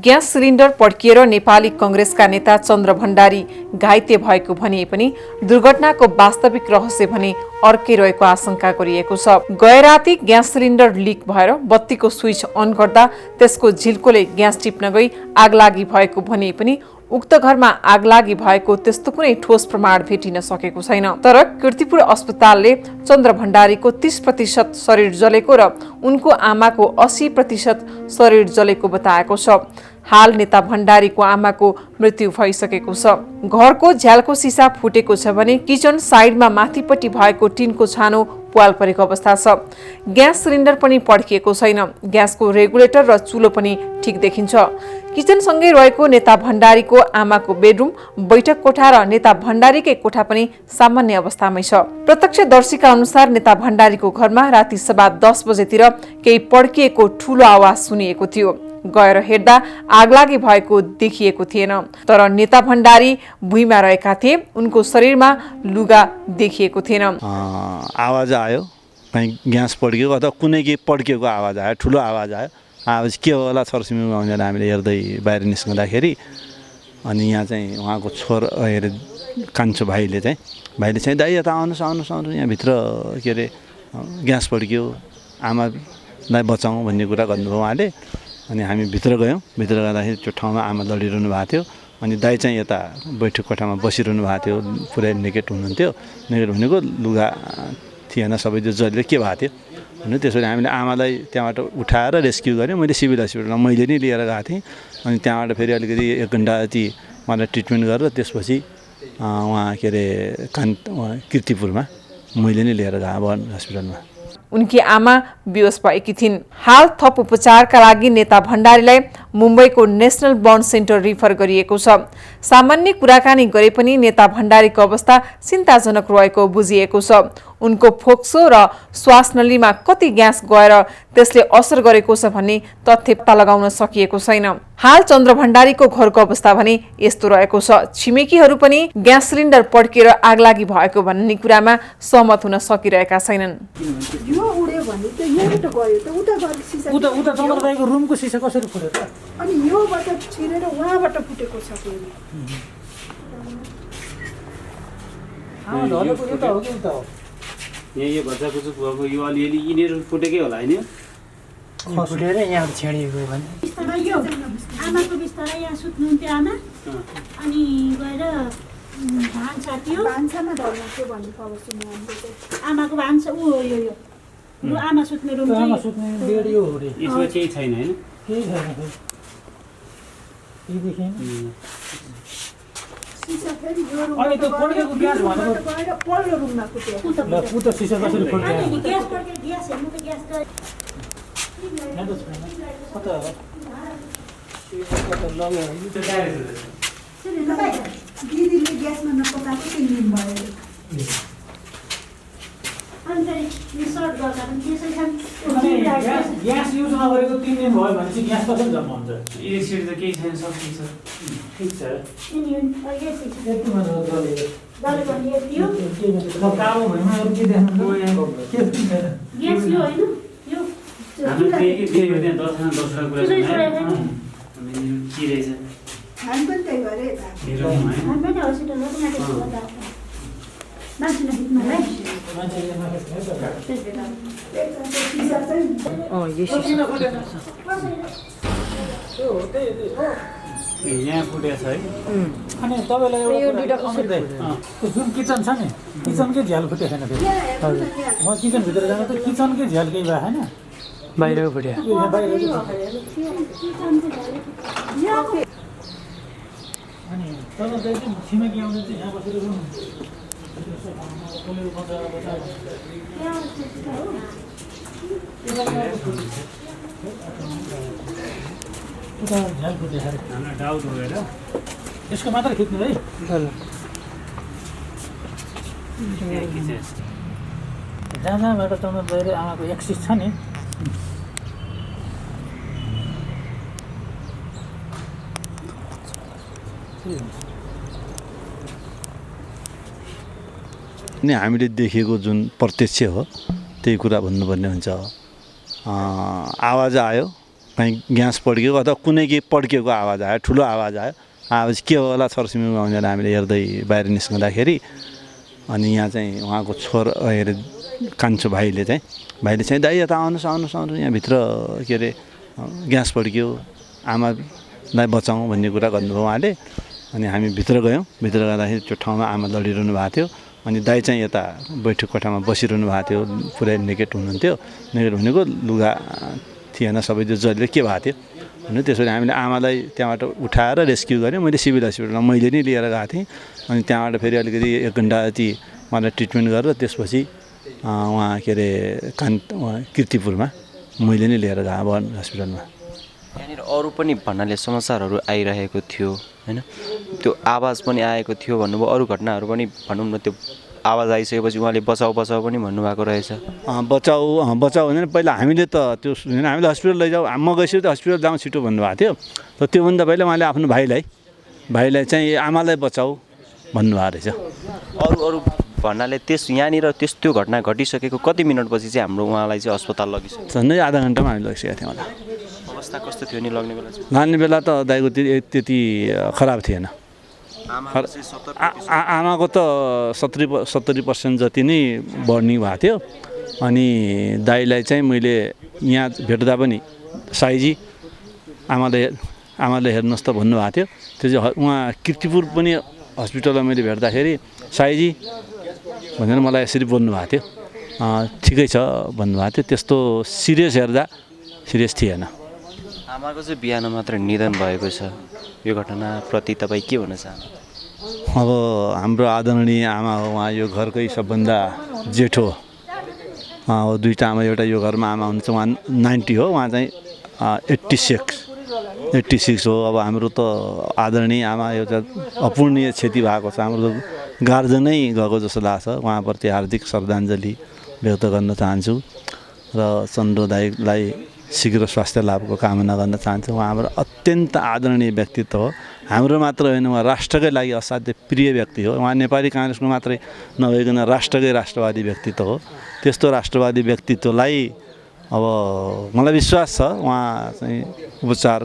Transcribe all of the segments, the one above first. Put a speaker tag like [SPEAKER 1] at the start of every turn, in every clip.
[SPEAKER 1] Gas cylinder पड्किएर Nepali कंग्रेसका नेता चन्द्र भण्डारी घाइते भएको भनिए पनि दुर्घटनाको वास्तविक रहस्य भने अर्कै रहेको आशंका गरिएको छ। गए राति ग्यास सिलिन्डर लिक भएर बत्तीको स्विच अन गर्दा त्यसको झिल्कोले ग्यास टिप्न गई आगलागी भएको भनिए पनि उक्त घरमा आगलागी भएको त्यस्तो कुनै ठोस प्रमाण भेटिन सकेको छैन। तर कीर्तिपुर अस्पतालले चन्द्र भण्डारीको 30% शरीर जलेको र उनको आमाको 80% शरीर जलेको बताएको छ। हाल नेता भण्डारीको आमाको मृत्यु भइसकेको छ। घरको झ्यालको सिसा फुटेको छ भने किचन साइडमा माथिपट्टि भएको टिनको छानो पुवाल परेको अवस्था छ। ग्यास सिलिन्डर पनि पड्किएको छैन। ग्यासको रेगुलेटर र चुलो पनि ठिक देखिन्छ। किचनसँगै रहेको नेता भण्डारीको आमाको बेडरुम, बैठक कोठा र नेता भण्डारीकै कोठा पनि सामान्य अवस्थामै छ। प्रत्यक्षदर्शीका अनुसार नेता भण्डारीको घरमा राति 10:15 बजेतिर केही पड्किएको ठूलो आवाज सुनिएको थियो। गएर हेर्दा आगलागी भएको देखिएको थिएन। तर नेता भण्डारी भुइँमा रहेका थिए। उनको शरीरमा लुगा देखिएको थिएन।
[SPEAKER 2] आवाज आयो, कहीँ ग्यास पड्किएको अथवा कुनै केही पड्किएको आवाज आयो, ठुलो आवाज आयो। आवाज के होला छरछिमेकीमा भनेर हामीले हेर्दै बाहिर निस्कँदाखेरि अनि यहाँ चाहिँ उहाँको कान्छो भाइले चाहिँ दाइ यता आउनुहोस् यहाँभित्र के अरे ग्यास पड्कियो, आमालाई बचाउँ भन्ने कुरा गर्नुभयो उहाँले। अनि हामी भित्र गयौँ। भित्र गँदाखेरि त्यो ठाउँमा आमा लडिरहनु भएको थियो। अनि दाइ चाहिँ यता बैठक कोठामा बसिरहनु भएको थियो। पुरै नेकेट हुनुहुन्थ्यो। नेकेट भनेको लुगा थिएन, सबै त्यो जलेर के भएको थियो भने त्यसरी हामीले आमालाई त्यहाँबाट उठाएर रेस्क्यु गऱ्यौँ। मैले सिभिल हस्पिटलमा मैले नै लिएर गएको थिएँ। अनि त्यहाँबाट फेरि अलिकति 1 घन्टा जति मलाई ट्रिटमेन्ट गरेर त्यसपछि उहाँ के अरे कीर्तिपुरमा मैले नै लिएर गएको हस्पिटलमा।
[SPEAKER 1] उनकी आमा बेहोस भएकी थिइन्। हाल थप उपचारका लागि नेता भण्डारीलाई मुम्बईको नेशनल बर्न सेन्टर रिफर गरिएको छ। सामान्य कुराकानी गरे पनि नेता भण्डारीको अवस्था चिन्ताजनक रहेको बुझिएको छ। उनको फोक्सो र श्वास नलीमा कति ग्यास गएर त्यसले असर गरेको छ भन्ने तथ्य पत्ता लगाउन सकिएको छैन। हाल चन्द्र भण्डारीको घरको अवस्था भने यस्तो रहेको छ। छिमेकीहरू पनि ग्यास सिलिन्डर पड्किएर आगलागी भएको भन्ने कुरामा सहमत हुन सकिरहेका छैनन्।
[SPEAKER 3] रुमको सिसा कसरी फुट्यो त?
[SPEAKER 4] अनि योबाट छिरेर उहाँबाट फुटेको छ के?
[SPEAKER 5] यो बच्चाकुचुक भएको यो अलिअलि यिनीहरू फुटेकै होला होइन?
[SPEAKER 3] फुटेर यहाँ छेडिएको भने
[SPEAKER 4] आमाको बिस्तारै यहाँ सुत्नुहुन्थ्यो आमा। अनि गएर भान्सामा ढल्नुहुन्थ्यो भन्ने खबर सुन्यो हामीले। आमाको भान्सा यो आमा सुत्ने रुम चाहिँ
[SPEAKER 3] बेड यो हो रे।
[SPEAKER 5] यसमा केही छैन होइन?
[SPEAKER 3] केही छैन। अनि त्यो पड्केको ग्यास भनेको
[SPEAKER 4] पल्लो रुममा फुट्यो।
[SPEAKER 3] उता सिसा कसरी फुट्यो?
[SPEAKER 4] ग्यास पड्क्यो, ग्यास हेर्नु त ग्यास गयो। दिदीले ग्यासमा नपकाएको 3 दिन भयो।
[SPEAKER 3] ग्यास युज नगरेको 3 दिन भयो भनेपछि ग्यास कसरी जम्मा हुन्छ?
[SPEAKER 5] इलेक्ट्रिसिटी त केही छैन, सब ठिक छ।
[SPEAKER 3] ठिक छ। कालो भएमा अरू के देख्नु?
[SPEAKER 5] हाम्रो त्यहाँ दोस्रो कुरा छ के रहेछ
[SPEAKER 4] हामी पनि त्यही गरे त।
[SPEAKER 5] मेरो है यहाँ फुटेको छ है।
[SPEAKER 3] अनि तपाईँलाई जुन किचन छ नि, किचनकै झ्याल फुटेको छैन फेरि। म किचनभित्र जाँदा त किचनकै झ्याल केही भएको छैन,
[SPEAKER 6] बाहिरको फुट्यो।
[SPEAKER 3] अनि तल चाहिँ छिमेकी आउँदा चाहिँ यहाँ बसेर रुम झ्याल फुट्यो अरे।
[SPEAKER 5] हाम्रो डाउट हो हेर,
[SPEAKER 3] यसको मात्र खिच्नु है। जहाँबाट चन्द्र बहिनी आमाको एक्सिस छ नि,
[SPEAKER 2] अनि हामीले देखेको जुन प्रत्यक्ष हो त्यही कुरा भन्नुपर्ने हुन्छ। आवाज आयो, कहीँ ग्यास पड्क्यो अथवा कुनै केही पड्किएको आवाज आयो, ठुलो आवाज आयो। आवाज के होला छरछिमेकीमा भनेर हामीले हेर्दै बाहिर निस्कँदाखेरि अनि यहाँ चाहिँ उहाँको कान्छो भाइले चाहिँ दाइ यता आउनुहोस् यहाँभित्र के अरे ग्यास पड्क्यो, आमालाई बचाउँ भन्ने कुरा गर्नुभयो उहाँले। अनि हामी भित्र गयौँ। भित्र जाँदाखेरि त्यो ठाउँमा आमा लडिरहनु भएको थियो। अनि दाइ चाहिँ यता बैठक कोठामा बसिरहनु भएको थियो, पुरै नेकेट हुनुहुन्थ्यो। नेकेट भनेको लुगा थिएन, सबै त्यो जसले के भएको थियो भने त्यसरी हामीले आमालाई त्यहाँबाट उठाएर रेस्क्यु गरेँ। मैले सिभिल हस्पिटलमा मैले नै लिएर गएको थिएँ। अनि त्यहाँबाट फेरि अलिकति 1 घन्टा जति उहाँलाई ट्रिटमेन्ट गरेर त्यसपछि उहाँ के अरे कीर्तिपुरमा मैले नै लिएर गएको हस्पिटलमा।
[SPEAKER 6] यहाँनिर अरू पनि भन्नाले समाचारहरू आइरहेको थियो होइन, त्यो आवाज पनि आएको थियो भन्नुभयो। अरू घटनाहरू पनि भनौँ न, त्यो आवाज आइसकेपछि उहाँले बचाउ पनि भन्नुभएको रहेछ।
[SPEAKER 2] बचाउ भने पहिला हामीले त त्यो सुनेन, हामीले हस्पिटल लैजाऊ, म गएपछि त हस्पिटल जाउँ छिटो भन्नुभएको थियो। तर त्योभन्दा पहिला उहाँले आफ्नो भाइलाई चाहिँ आमालाई बचाऊ भन्नुभएको रहेछ।
[SPEAKER 6] अरू भन्नाले यहाँनिर त्यो घटना घटिसकेको कति मिनटपछि चाहिँ हाम्रो उहाँलाई चाहिँ अस्पताल लगिसक्यो?
[SPEAKER 2] झन्डै आधा घन्टामा हामी लगिसकेको थियौँ होला।
[SPEAKER 6] अवस्था कस्तो थियो नि लाग्ने बेला चाहिँ?
[SPEAKER 2] लाग्ने बेला त दाइको त्यति खराब थिएन। आमाको त 70% जति नै बढ्ने भएको थियो। अनि दाइलाई चाहिँ मैले यहाँ भेट्दा पनि साईजी आमाले हेर्नुहोस् त भन्नुभएको थियो। त्यो चाहिँ उहाँ कीर्तिपुर पनि हस्पिटलमा मैले भेट्दाखेरि साईजी भनेर मलाई यसरी बोल्नुभएको थियो। ठिकै छ भन्नुभएको थियो। त्यस्तो सिरियस थिएन।
[SPEAKER 6] आमाको चाहिँ बिहान मात्र निधन भएको छ, यो घटनाप्रति तपाईँ के भन्न चाहनुहुन्छ?
[SPEAKER 2] अब हाम्रो आदरणीय आमा हो, उहाँ यो घरकै सबभन्दा जेठो। दुईवटा आमा, एउटा यो घरमा आमा हुनुहुन्छ, उहाँ 90 हो, उहाँ चाहिँ 86 हो। अब हाम्रो त आदरणीय आमा एउटा अपूर्णीय क्षति भएको छ। हाम्रो गार्जनै गएको जस्तो लाग्छ। उहाँप्रति हार्दिक श्रद्धाञ्जली व्यक्त गर्न चाहन्छु र चन्द्र दाइलाई शीघ्र स्वास्थ्य लाभको कामना गर्न चाहन्छु। उहाँ हाम्रो अत्यन्त आदरणीय व्यक्तित्व हो। हाम्रो मात्र होइन, उहाँ राष्ट्रकै लागि असाध्य प्रिय व्यक्ति हो। उहाँ नेपाली काङ्ग्रेसको मात्रै नभइकन राष्ट्रवादी व्यक्तित्व हो। त्यस्तो राष्ट्रवादी व्यक्तित्वलाई अब मलाई विश्वास छ उहाँ चाहिँ उपचार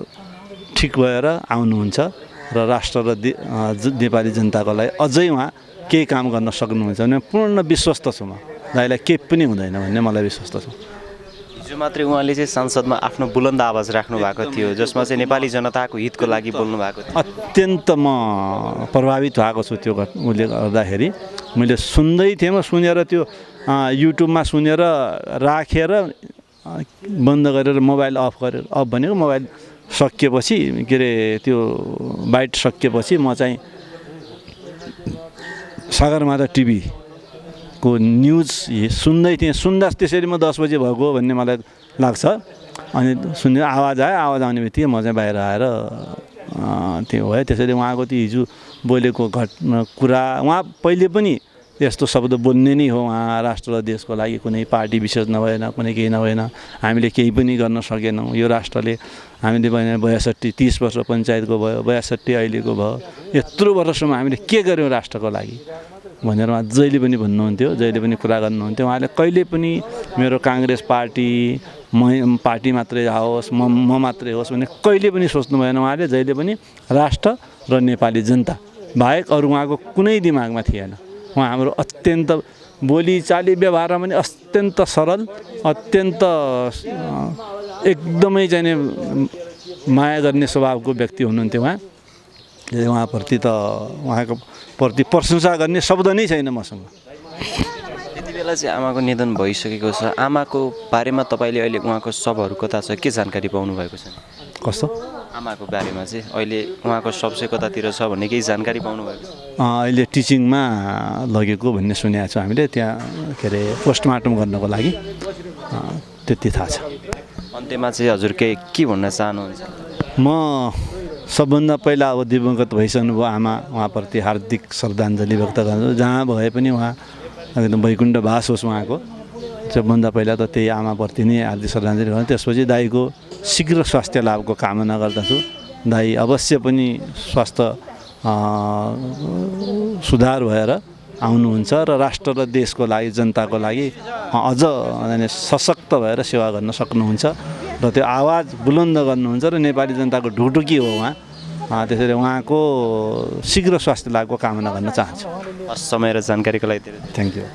[SPEAKER 2] ठिक भएर आउनुहुन्छ र राष्ट्र र नेपाली जनताको लागि अझै उहाँ केही काम गर्न सक्नुहुन्छ भने पूर्ण विश्वस्त छु म। दाइलाई केही पनि हुँदैन भन्ने मलाई विश्वस्त छ।
[SPEAKER 6] हिजो मात्रै उहाँले चाहिँ संसदमा आफ्नो बुलन्द आवाज राख्नु भएको थियो, जसमा चाहिँ नेपाली जनताको हितको लागि बोल्नु भएको थियो।
[SPEAKER 2] अत्यन्त म प्रभावित भएको छु त्यो उसले गर्दाखेरि। मैले सुन्दै थिएँ, म सुनेर त्यो युट्युबमा सुनेर राखेर बन्द गरेर मोबाइल अफ भनेको मोबाइल सकिएपछि के अरे त्यो बाइट सकिएपछि म चाहिँ सगरमाथा टिभीको न्युज सुन्दै थिएँ। सुन्दा त्यसरी म 10 बजे भएको भन्ने मलाई लाग्छ। अनि सुन्ने आवाज आउने बित्तिकै म चाहिँ बाहिर आएर त्यो भयो। त्यसरी उहाँको त्यो हिजो बोलेको कुरा, उहाँ पहिले पनि यस्तो शब्द बोल्ने नै हो। उहाँ राष्ट्र र देशको लागि कुनै पार्टी विशेष नभएन, कुनै केही नभएन, हामीले केही पनि गर्न सकेनौँ। यो राष्ट्रले हामीले 62 30 वर्ष पञ्चायतको भयो, 62 अहिलेको भयो, यत्रो वर्षसम्म हामीले के गर्यौँ राष्ट्रको लागि भनेर उहाँ जहिले पनि भन्नुहुन्थ्यो, जहिले पनि कुरा गर्नुहुन्थ्यो। उहाँले कहिले पनि मेरो काङ्ग्रेस पार्टी मात्रै आओस्, म मात्रै होस् भन्ने कहिले पनि सोच्नु भएन। उहाँले जहिले पनि राष्ट्र र नेपाली जनता बाहेक अरू उहाँको कुनै दिमागमा थिएन। उहाँ हाम्रो अत्यन्त बोलीचाली व्यवहारमा पनि अत्यन्त सरल, अत्यन्त एकदमै चाहिँ माया गर्ने स्वभावको व्यक्ति हुनुहुन्थ्यो उहाँ। उहाँप्रति त उहाँको प्रति प्रशंसा गर्ने शब्द नै छैन मसँग।
[SPEAKER 6] यति बेला चाहिँ आमाको निधन भइसकेको छ। आमाको बारेमा तपाईँले अहिले उहाँको शवहरू कता छ, के जानकारी पाउनु भएको छ?
[SPEAKER 2] कस्तो?
[SPEAKER 6] आमाको बारेमा चाहिँ अहिले उहाँको शव चाहिँ कतातिर छ भन्ने केही जानकारी पाउनु भएको छ?
[SPEAKER 2] अहिले टिचिङमा लगेको भन्ने सुनेको छ हामीले, त्यहाँ के अरे पोस्टमार्टम गर्नको लागि, त्यति थाहा छ।
[SPEAKER 6] अन्त्यमा चाहिँ हजुर के भन्न चाहनुहुन्छ?
[SPEAKER 2] म सबभन्दा पहिला अब दिवंगत भइसक्नुभयो आमा, उहाँप्रति हार्दिक श्रद्धाञ्जली व्यक्त गर्छु। जहाँ भए पनि उहाँ एकदम वैकुण्ठ वास होस् उहाँको। सबभन्दा पहिला त त्यही आमाप्रति नै हार्दिक श्रद्धाञ्जली गर्छु। त्यसपछि दाइको शीघ्र स्वास्थ्य लाभको कामना गर्दछु। दाइ अवश्य पनि स्वास्थ्य सुधार भएर आउनुहुन्छ र राष्ट्र र देशको लागि, जनताको लागि अझ सशक्त भएर सेवा गर्न सक्नुहुन्छ। र त्यो आवाज बुलन्द गर्नुहुन्छ र नेपाली जनताको ढुकढुकी हो उहाँ त्यसैले उहाँको शीघ्र स्वास्थ्य लाभको कामना गर्न चाहन्छु।
[SPEAKER 6] समय र जानकारीको लागि धेरै
[SPEAKER 2] थ्याङ्क यू।